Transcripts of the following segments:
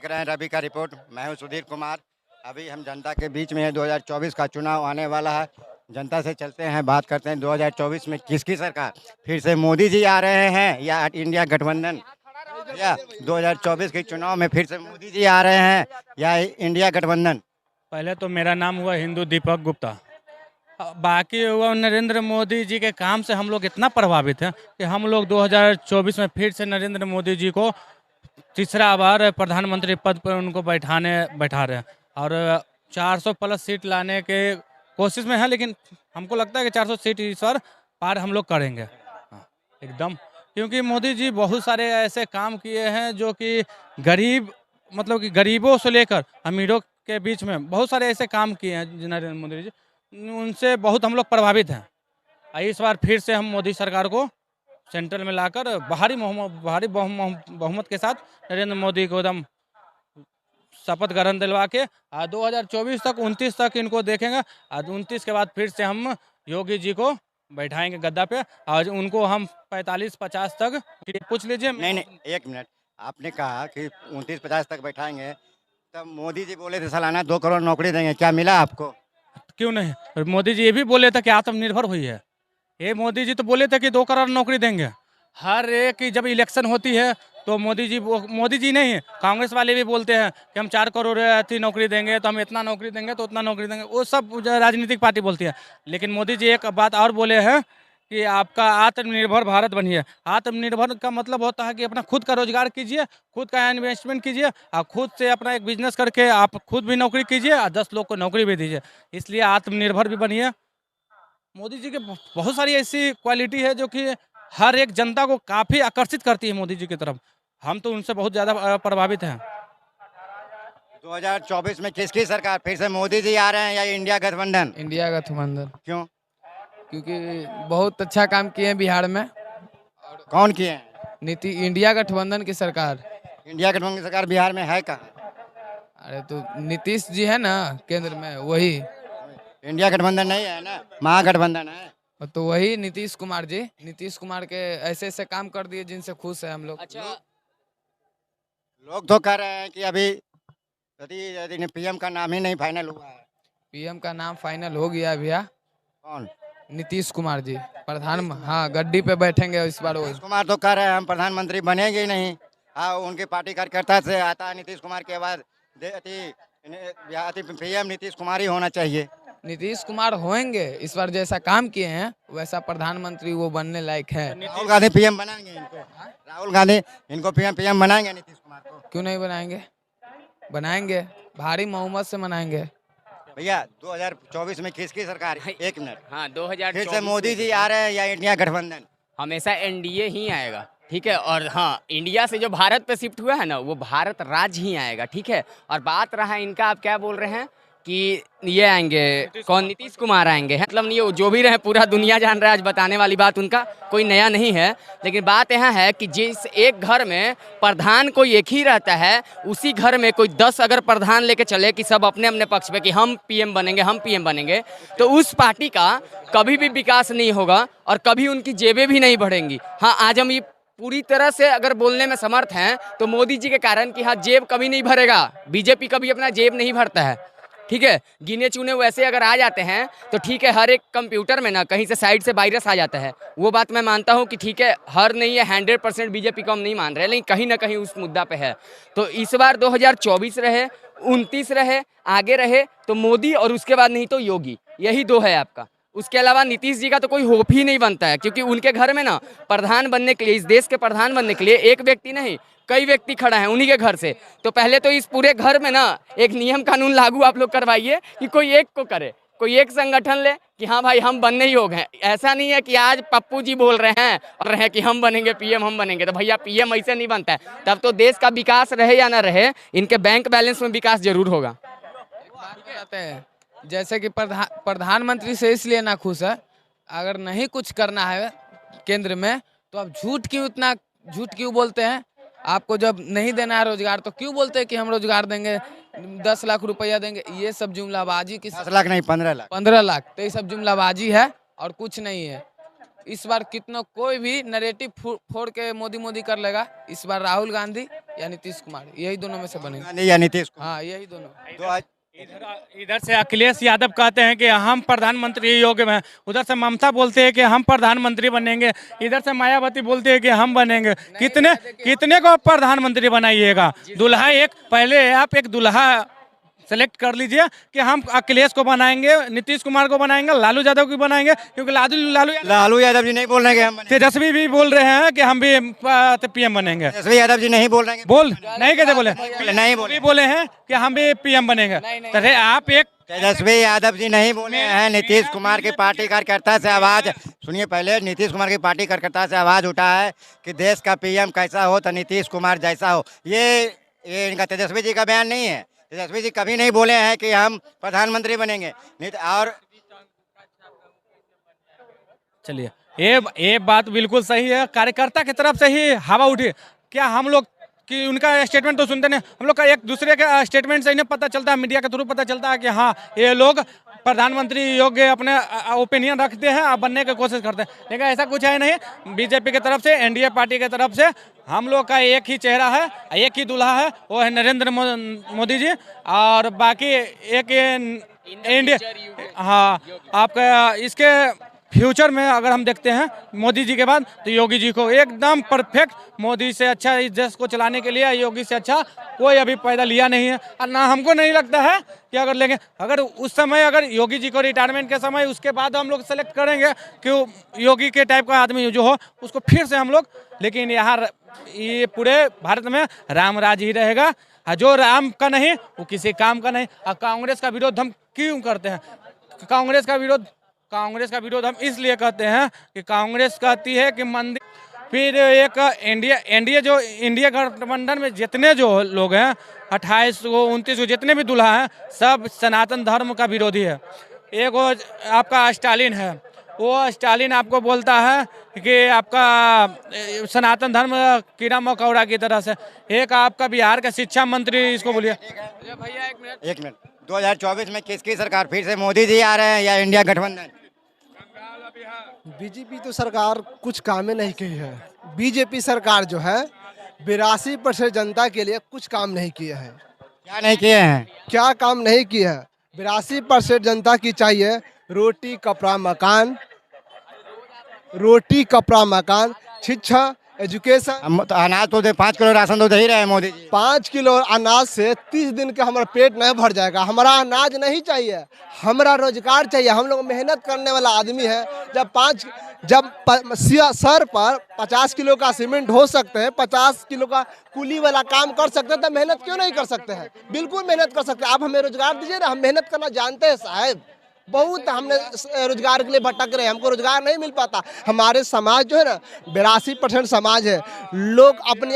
रहे हैं रवि का रिपोर्ट। मैं हूं सुधीर कुमार। अभी हम जनता के बीच में है। 2024 का चुनाव आने वाला है। जनता से चलते हैं, बात करते हैं 2024 में किसकी सरकार फिर से मोदी जी आ रहे हैं या इंडिया गठबंधन, या 2024 के चुनाव में फिर से मोदी जी आ रहे हैं या इंडिया गठबंधन। पहले तो मेरा नाम हुआ हिंदू दीपक गुप्ता। बाकी हुआ नरेंद्र मोदी जी के काम से हम लोग इतना प्रभावित हैं कि हम लोग 2024 में फिर से नरेंद्र मोदी जी को तीसरा बार प्रधानमंत्री पद पर उनको बैठा रहे हैं। और 400 प्लस सीट लाने के कोशिश में है, लेकिन हमको लगता है कि 400 सीट इस बार पार हम लोग करेंगे। हाँ, एकदम। क्योंकि मोदी जी बहुत सारे ऐसे काम किए हैं जो कि गरीब, मतलब कि गरीबों से लेकर अमीरों के बीच में बहुत सारे ऐसे काम किए हैं नरेंद्र मोदी जी, उनसे बहुत हम लोग प्रभावित हैं। इस बार फिर से हम मोदी सरकार को सेंटर में लाकर भारी बहुमत के साथ नरेंद्र मोदी को एकदम शपथ ग्रहण दिलवा के 2024 तक 29 तक इनको देखेंगे। और 29 के बाद फिर से हम योगी जी को बैठाएंगे गद्दा पे, और उनको हम 45-50 तक पूछ लीजिए। नहीं नहीं, एक मिनट। आपने कहा कि 29-50 तक बैठाएंगे, तब मोदी जी बोले थे सालाना 2 करोड़ नौकरी देंगे, क्या मिला आपको? क्यों नहीं? मोदी जी ये भी बोले थे कि आत्मनिर्भर हुई है। ये मोदी जी तो बोले थे कि 2 करोड़ नौकरी देंगे। हर एक की जब इलेक्शन होती है तो मोदी जी नहीं, कांग्रेस वाले भी बोलते हैं कि हम 4 करोड़ अति नौकरी देंगे, तो हम इतना नौकरी देंगे, तो उतना नौकरी देंगे। वो सब राजनीतिक पार्टी बोलती है। लेकिन मोदी जी एक बात और बोले हैं कि आपका आत्मनिर्भर भारत बनिए। आत्मनिर्भर का मतलब होता है कि अपना खुद का रोजगार कीजिए, खुद का इन्वेस्टमेंट कीजिए, और खुद से अपना एक बिजनेस करके आप खुद भी नौकरी कीजिए और 10 लोग को नौकरी भी दीजिए। इसलिए आत्मनिर्भर भी बनिए। मोदी जी के बहुत सारी ऐसी क्वालिटी है जो कि हर एक जनता को काफ़ी आकर्षित करती है मोदी जी की तरफ। हम तो उनसे बहुत ज़्यादा प्रभावित हैं। 2024 में किसकी सरकार फिर से मोदी जी आ रहे हैं या इंडिया गठबंधन? इंडिया गठबंधन। क्यों? क्योंकि बहुत अच्छा काम किए हैं बिहार में। कौन किए हैं? इंडिया गठबंधन की सरकार। इंडिया गठबंधन की सरकार बिहार में है कहाँ? अरे तो नीतीश जी है ना केंद्र में, वही। इंडिया गठबंधन नहीं है ना, महागठबंधन है। तो वही नीतीश कुमार जी, नीतीश कुमार के ऐसे ऐसे काम कर दिए जिनसे खुश है हम लोग। अच्छा, लोग तो कह रहे हैं कि अभी यदि पीएम का नाम ही नहीं फाइनल हुआ है। पीएम का नाम फाइनल हो गया भैया। कौन? नीतीश कुमार जी हाँ, गद्दी पे बैठेंगे इस बार। नीतीश कुमार तो कह रहे हैं हम प्रधानमंत्री बनेंगे ही नहीं। हाँ, उनके पार्टी कार्यकर्ता से आता है नीतीश कुमार के बाद पीएम नीतीश कुमार ही होना चाहिए। नीतीश कुमार होंगे इस बार, जैसा काम किए हैं वैसा प्रधानमंत्री वो बनने लायक है। राहुल गांधी पीएम बनाएंगे इनको? राहुल गांधी इनको पीएम बनाएंगे नीतीश कुमार को? क्यों नहीं बनाएंगे? बनाएंगे, भारी बहुमत से बनाएंगे। भैया 2024 में किसकी सरकार? एक मिनट। हाँ, फिर 2024 से मोदी जी आ रहे हैं या इंडिया गठबंधन? हमेशा एनडीए ही आएगा, ठीक है। और हाँ, इंडिया से जो भारत पे शिफ्ट हुआ है ना, वो भारत राज्य ही आएगा, ठीक है। और बात रहा इनका, आप क्या बोल रहे हैं कि ये आएंगे, कौन? नीतीश कुमार आएंगे। मतलब नहीं, वो जो भी रहे पूरा दुनिया जान रहा है। आज बताने वाली बात उनका कोई नया नहीं है। लेकिन बात यहाँ है कि जिस एक घर में प्रधान कोई एक ही रहता है, उसी घर में कोई 10 अगर प्रधान लेके चले कि सब अपने अपने पक्ष पे कि हम पीएम बनेंगे, हम पीएम बनेंगे, तो उस पार्टी का कभी भी विकास नहीं होगा और कभी उनकी जेबें भी नहीं बढ़ेंगी। हाँ, आज हम ये पूरी तरह से अगर बोलने में समर्थ हैं तो मोदी जी के कारण कि हाँ, जेब कभी नहीं भरेगा। बीजेपी कभी अपना जेब नहीं भरता है, ठीक है। गिने चुने वैसे अगर आ जाते हैं तो ठीक है, हर एक कंप्यूटर में ना कहीं से साइड से वायरस आ जाता है। वो बात मैं मानता हूँ कि ठीक है, हर नहीं है 100% बीजेपी को हम नहीं मान रहे, लेकिन कहीं ना कहीं उस मुद्दा पे है। तो इस बार 2024 रहे, 29 रहे, आगे रहे तो मोदी, और उसके बाद नहीं तो योगी। यही दो है आपका। उसके अलावा नीतीश जी का तो कोई होप ही नहीं बनता है, क्योंकि उनके घर में ना प्रधान बनने के लिए, इस देश के प्रधान बनने के लिए एक व्यक्ति नहीं, कई व्यक्ति खड़ा है उन्हीं के घर से। तो पहले तो इस पूरे घर में ना एक नियम कानून लागू आप लोग करवाइए कि कोई एक को करे, कोई एक संगठन ले कि हाँ भाई हम बनने ही हो गए। ऐसा नहीं है कि आज पप्पू जी बोल रहे हैं और रहे कि हम बनेंगे पीएम, हम बनेंगे। तो भैया पीएम ऐसे नहीं बनता है। तब तो देश का विकास रहे या ना रहे, इनके बैंक बैलेंस में विकास जरूर होगा। कहते हैं जैसे कि प्रधानमंत्री से इसलिए ना खुश है, अगर नहीं कुछ करना है केंद्र में तो आप झूठ क्यों बोलते हैं? आपको जब नहीं देना है रोजगार तो क्यों बोलते हैं कि हम रोजगार देंगे, 10 लाख रुपया देंगे? ये सब जुमलाबाजी की। 10 लाख नहीं, 15 लाख। 15 लाख, तो ये सब जुमलाबाजी है और कुछ नहीं है। इस बार कितना कोई भी नरेटिव फोड़ के मोदी मोदी कर लेगा। इस बार राहुल गांधी या नीतीश कुमार, यही दोनों में से बनेगा। गांधी या नीतीश कुमार। हाँ, यही दोनों। तो आज इधर से अखिलेश यादव कहते हैं कि हम प्रधानमंत्री योग्य हैं, उधर से ममता बोलते हैं कि हम प्रधानमंत्री बनेंगे, इधर से मायावती बोलते हैं कि हम बनेंगे। कितने कितने को प्रधानमंत्री बनाइएगा? दुल्हा एक, पहले आप एक दुल्हा सेलेक्ट कर लीजिए कि हम अखिलेश को बनाएंगे, नीतीश कुमार को बनाएंगे, लालू यादव को बनाएंगे, क्योंकि लालू यादव जी नहीं बोल रहे हैं कि हम बनेंगे। तेजस्वी भी बोल रहे हैं कि हम भी पीएम बनेंगे। तेजस्वी यादव जी नहीं बोल रहे हैं बोल नहीं कैसे बोले? नहीं बोले। भी बोले हैं कि हम भी पीएम बनेंगे। अरे आप एक तेजस्वी यादव जी नहीं बोले हैं। नीतीश कुमार की पार्टी कार्यकर्ता से आवाज सुनिए, पहले नीतीश कुमार की पार्टी कार्यकर्ता से आवाज उठा है कि देश का पीएम कैसा हो तो नीतीश कुमार जैसा हो। ये इनका तेजस्वी जी का बयान नहीं है। तेजस्वी जी कभी नहीं बोले हैं कि हम प्रधानमंत्री बनेंगे। और चलिए, ये बात बिल्कुल सही है। कार्यकर्ता की तरफ से ही हवा उठी। क्या हम लोग कि उनका स्टेटमेंट तो सुनते नहीं, हम लोग का एक दूसरे के स्टेटमेंट से इन्हें पता चलता है, मीडिया के थ्रू पता चलता है कि हाँ ये लोग प्रधानमंत्री योग्य अपने ओपिनियन रखते हैं और बनने की कोशिश करते हैं। लेकिन ऐसा कुछ है नहीं। बीजेपी की तरफ से, एनडीए पार्टी की तरफ से हम लोग का एक ही चेहरा है, एक ही दूल्हा है, वो है नरेंद्र मोदी जी। और बाकी एक इंडिया, हाँ आपका इसके फ्यूचर में अगर हम देखते हैं मोदी जी के बाद तो योगी जी को एकदम परफेक्ट, मोदी से अच्छा इस देश को चलाने के लिए योगी से अच्छा कोई अभी पैदा लिया नहीं है। और ना हमको नहीं लगता है कि अगर लेंगे, अगर उस समय अगर योगी जी को रिटायरमेंट के समय उसके बाद हम लोग सेलेक्ट करेंगे कि योगी के टाइप का आदमी जो हो उसको फिर से हम लोग। लेकिन यहाँ ये पूरे भारत में राम राज ही रहेगा। जो राम का नहीं वो किसी काम का नहीं। और कांग्रेस का विरोध हम क्यों करते हैं? कांग्रेस का विरोध हम इसलिए करते हैं कि कांग्रेस कहती है कि मंदिर, फिर एक एनडीए जो इंडिया गठबंधन में जितने जो लोग हैं 28 को 29 को जितने भी दूल्हा हैं सब सनातन धर्म का विरोधी है। एक वो आपका स्टालिन है, वो स्टालिन आपको बोलता है कि आपका सनातन धर्म कीड़ा मकोड़ा की तरह से। एक आपका बिहार का शिक्षा मंत्री, इसको बोलिए भैया एक मिनट 2024 में किसकी सरकार? फिर से मोदी जी आ रहे हैं या इंडिया गठबंधन? बीजेपी तो सरकार कुछ कामें नहीं की है। बीजेपी सरकार जो है 82% जनता के लिए कुछ काम नहीं किए हैं। क्या नहीं किए हैं? क्या काम नहीं किए हैं? 82% जनता की चाहिए रोटी कपड़ा मकान, शिक्षा, एजुकेशन। हम तो अनाज तो 5 किलो राशन तो दे ही रहे हैं मोदी जी। 5 किलो अनाज से 30 दिन के हमारा पेट नहीं भर जाएगा। हमारा अनाज नहीं चाहिए, हमारा रोजगार चाहिए। हम लोग मेहनत करने वाला आदमी है। जब सर पर 50 किलो का सीमेंट हो सकते हैं, 50 किलो का कूली वाला काम कर सकते हैं, तो मेहनत क्यों नहीं कर सकते हैं? बिल्कुल मेहनत कर सकते हैं। आप हमें रोजगार दीजिए ना, हम मेहनत करना जानते हैं साहब। बहुत हमने रोजगार के लिए भटक रहे हैं, हमको रोजगार नहीं मिल पाता। हमारे समाज जो है ना 82% समाज है, लोग अपने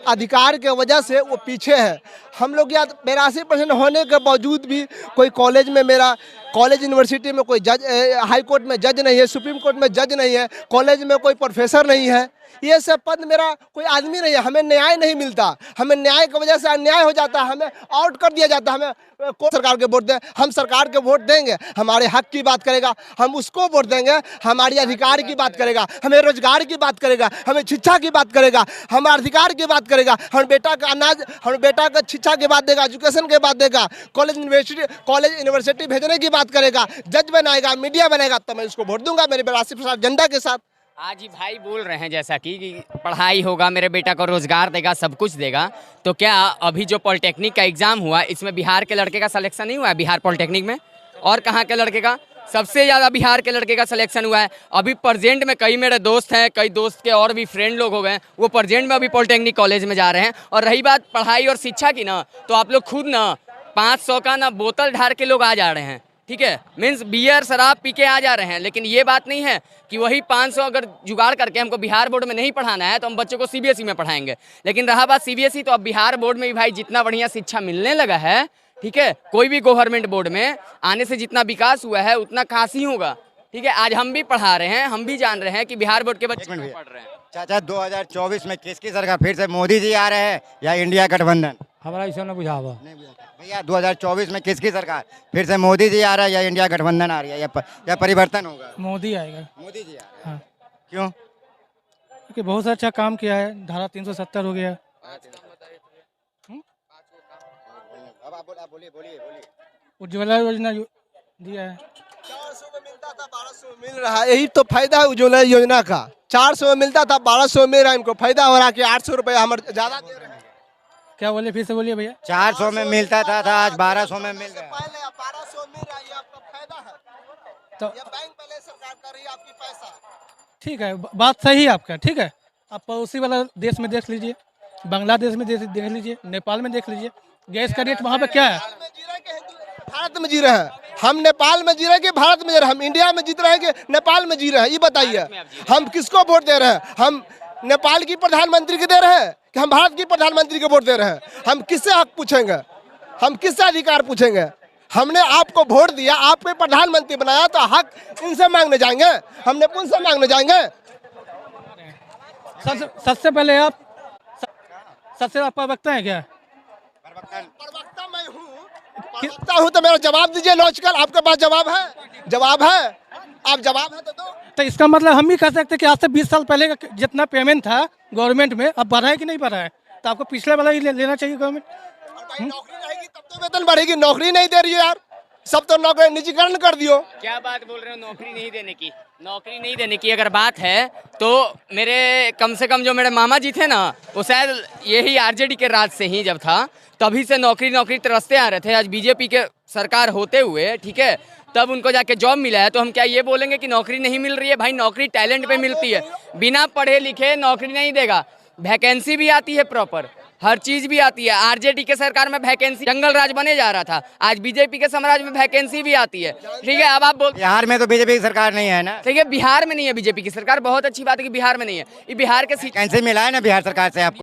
अधिकार के वजह से वो पीछे है। हम लोग यहाँ 82% होने के बावजूद भी कोई कॉलेज यूनिवर्सिटी में कोई जज, हाई कोर्ट में जज नहीं है, सुप्रीम कोर्ट में जज नहीं है, कॉलेज में कोई प्रोफेसर नहीं है। ये सब पद मेरा कोई आदमी नहीं है। हमें न्याय नहीं मिलता, हमें न्याय की वजह से अन्याय हो जाता है, हमें आउट कर दिया जाता है। हमें कौन सरकार के वोट दें? हम सरकार के वोट देंगे, हमारे हक की बात करेगा, हम उसको वोट देंगे, हमारी अधिकार की बात करेगा, हमें रोजगार की बात करेगा, हमें शिक्षा की बात करेगा, हमारे अधिकार की बात करेगा, हम बेटा का अनाज, हम बेटा का शिक्षा की बात देगा, एजुकेशन की बात देगा, कॉलेज यूनिवर्सिटी भेजने की बात करेगा, जज बनाएगा, मीडिया बनाएगा, तो मैं उसको वोट दूंगा मेरे 82% जनता के साथ। आज ही भाई बोल रहे हैं जैसा कि पढ़ाई होगा, मेरे बेटा को रोजगार देगा, सब कुछ देगा। तो क्या अभी जो पॉलिटेक्निक का एग्जाम हुआ इसमें बिहार के लड़के का सिलेक्शन नहीं हुआ है? बिहार पॉलिटेक्निक में और कहाँ के लड़के का? सबसे ज़्यादा बिहार के लड़के का सिलेक्शन हुआ है। अभी प्रेजेंट में कई मेरे दोस्त हैं, कई दोस्त के और भी फ्रेंड लोग हो गए, वो प्रेजेंट में अभी पॉलिटेक्निक कॉलेज में जा रहे हैं। और रही बात पढ़ाई और शिक्षा की ना, तो आप लोग खुद ना 500 का ना बोतल ढार के लोग आ जा रहे हैं, ठीक है, मीन्स बियर शराब पी के आ जा रहे हैं। लेकिन ये बात नहीं है कि वही 500 अगर जुगाड़ करके हमको बिहार बोर्ड में नहीं पढ़ाना है तो हम बच्चों को सीबीएसई में पढ़ाएंगे। लेकिन रहा बात सीबीएसई, तो अब बिहार बोर्ड में भी भाई जितना बढ़िया शिक्षा मिलने लगा है, ठीक है, कोई भी गवर्नमेंट बोर्ड में आने से जितना विकास हुआ है उतना खास ही होगा। ठीक है, आज हम भी पढ़ा रहे हैं, हम भी जान रहे हैं कि बिहार बोर्ड के बच्चे पढ़ रहे हैं। चाचा 2024 में किसकी सरकार? फिर से मोदी जी आ रहे हैं या इंडिया गठबंधन? हमारा ऐसा ना बुझावा। नहीं बुझा था। भैया 2024 में किसकी सरकार? फिर से मोदी जी आ रहा है या इंडिया गठबंधन आ रही है या परिवर्तन होगा? मोदी आएगा। मोदी जी आ रहे हैं। हाँ, क्यों? क्योंकि बहुत अच्छा काम किया है, धारा 370 हो गया। अब आप बोलिए बोलिए बोलिए। उज्ज्वला योजना दिया है। 400 में मिलता था 1200 में मिल रहा है, यही तो फायदा है उज्ज्वला योजना का। 400 में मिलता था 1200 में मिल रहा है, इनको फायदा हो रहा है कि 800 रुपये हमारे ज्यादा दे रहे हैं। क्या बोले, फिर से बोलिए भैया। 400 में मिलता था आज 1200 में मिल रहा है। पहले 1200 मिल रहा है, ये आपका फायदा है। तो ये बैंक पहले सरकार कर रही है आपकी पैसा। ठीक है, बात सही है आपका, ठीक है। आप पड़ोसी वाला देश में देख लीजिए, बांग्लादेश में देख लीजिए, नेपाल में देख लीजिए, गैस का रेट वहाँ पे क्या है। भारत में जी रहे हैं हम, नेपाल में जी रहे हैं कि भारत में जी रहे हैं? हम इंडिया में जीत रहे हैं कि नेपाल में जी रहे हैं? ये बताइए, हम किसको वोट दे रहे हैं? हम नेपाल की प्रधानमंत्री को दे रहे हैं कि हम भारत की प्रधानमंत्री को वोट दे रहे हैं? हम किससे हक पूछेंगे? हम किससे अधिकार पूछेंगे? हमने आपको वोट दिया, आपको प्रधानमंत्री बनाया, तो हक इनसे मांगने जाएंगे? हमने उनसे मांगने जाएंगे? सबसे पहले आप सबसे आप प्रवक्ता है क्या? प्रवक्ता मैं हूँ, प्रवक्ता हूँ तो मेरा जवाब दीजिए लॉजिकल। आपके पास जवाब है? जवाब है? आप जवाब है तो दो। तो इसका मतलब हम ही कह सकते हैं कि आज से 20 साल पहले का जितना पेमेंट था गवर्नमेंट में, अब बढ़ा है कि नहीं बढ़ा है? तो आपको पिछले वाला ही लेना चाहिए गवर्नमेंट। नौकरी रहेगी तब तो वेतन बढ़ेगी, नौकरी नहीं दे रही है यार, सब तो नौकरी निजीकरण कर दियो। क्या बात बोल रहे हो नौकरी नहीं देने की? नौकरी नहीं देने की अगर बात है तो मेरे कम से कम जो मेरे मामा जी थे ना, वो शायद यही आरजेडी के राज से ही जब था तभी से नौकरी तरसते आ रहे थे। आज बीजेपी के सरकार होते हुए, ठीक है, तब उनको जाके जॉब मिला है, तो हम क्या ये बोलेंगे कि नौकरी नहीं मिल रही है? भाई नौकरी टैलेंट पे मिलती है, बिना पढ़े लिखे नौकरी नहीं देगा। वैकेंसी भी आती है प्रॉपर, हर चीज भी आती है। आरजेडी के सरकार में वैकेंसी जंगल राज बने जा रहा था, आज बीजेपी के साम्राज्य में वैकेंसी भी आती है, ठीक है। अब आप बोल, बिहार में तो बीजेपी की सरकार नहीं है ना? ठीक है, बिहार में नहीं है बीजेपी की सरकार, बहुत अच्छी बात है कि बिहार में नहीं है। ये बिहार के कैसे मिला है ना बिहार सरकार से आपको?